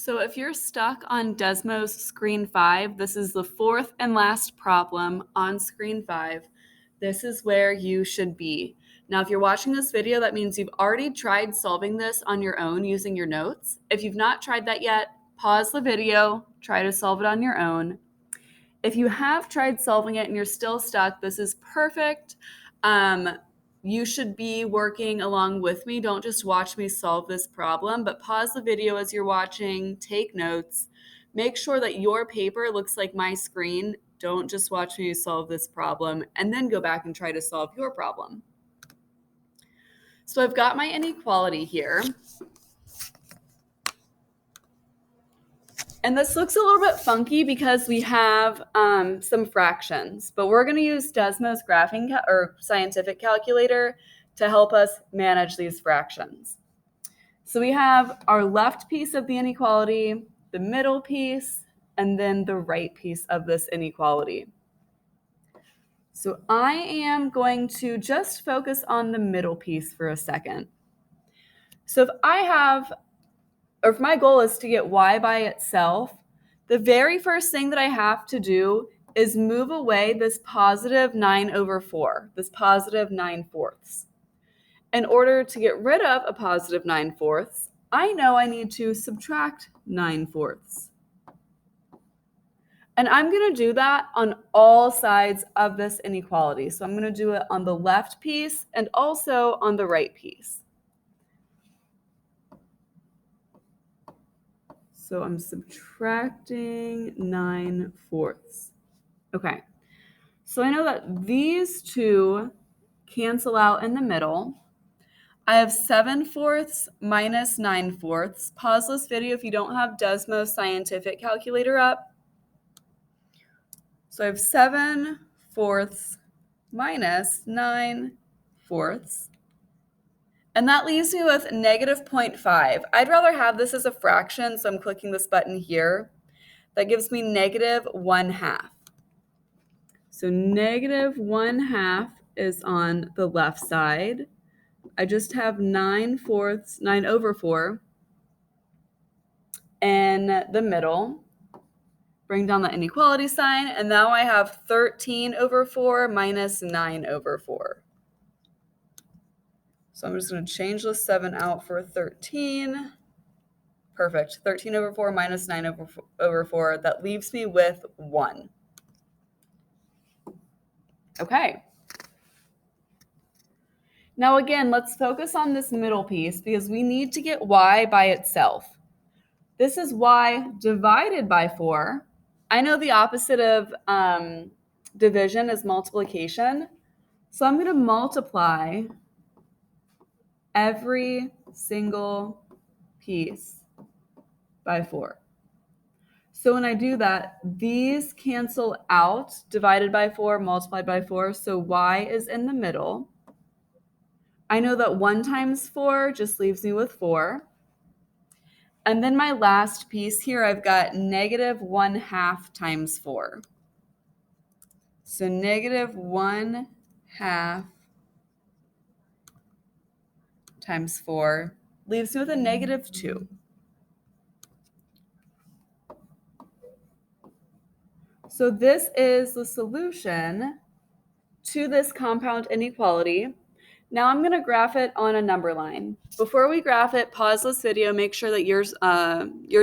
So if you're stuck on Desmos Screen 5, this is the fourth and last problem on Screen 5. This is where you should be. Now, if you're watching this video, that means you've already tried solving this on your own using your notes. If you've not tried that yet, pause the video, try to solve it on your own. If you have tried solving it and you're still stuck, this is perfect. You should be working along with me. Don't just watch me solve this problem, but pause the video as you're watching, take notes, make sure that your paper looks like my screen. Don't just watch me solve this problem and then go back and try to solve your problem. So I've got my inequality here. And this looks a little bit funky because we have some fractions, but we're going to use Desmos graphing or scientific calculator to help us manage these fractions. So we have our left piece of the inequality, the middle piece, and then the right piece of this inequality. So I am going to just focus on the middle piece for a second. So if my goal is to get y by itself, the very first thing that I have to do is move away this positive 9/4, this positive 9/4. In order to get rid of a positive 9/4, I know I need to subtract 9/4. And I'm going to do that on all sides of this inequality. So I'm going to do it on the left piece and also on the right piece. So I'm subtracting 9/4. Okay, so I know that these two cancel out in the middle. I have 7/4 minus 9/4. Pause this video if you don't have Desmos scientific calculator up. So I have 7/4 minus 9/4. And that leaves me with negative 0.5. I'd rather have this as a fraction, so I'm clicking this button here. That gives me negative 1/2. So negative 1/2 is on the left side. I just have 9/4 in the middle. Bring down the inequality sign, and now I have 13/4 minus 9/4. So I'm just going to change the 7 out for 13. Perfect. 13/4 minus 9/4. That leaves me with 1. Okay. Now again, let's focus on this middle piece because we need to get y by itself. This is y divided by 4. I know the opposite of division is multiplication. So I'm going to multiply every single piece by 4. So when I do that, these cancel out, divided by 4, multiplied by 4, so y is in the middle. I know that 1 times 4 just leaves me with 4. And then my last piece here, I've got negative 1/2 times 4. So negative 1/2 times 4 leaves me with a negative 2. So this is the solution to this compound inequality. Now I'm going to graph it on a number line. Before we graph it, pause this video, make sure that your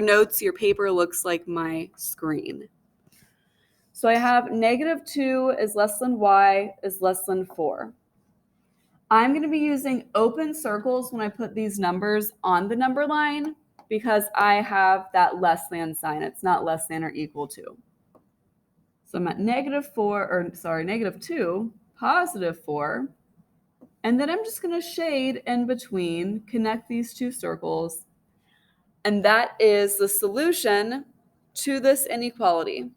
notes, your paper looks like my screen. So I have negative 2 is less than y is less than 4. I'm going to be using open circles when I put these numbers on the number line because I have that less than sign. It's not less than or equal to. So I'm at negative 2, positive 4. And then I'm just going to shade in between, connect these two circles. And that is the solution to this inequality.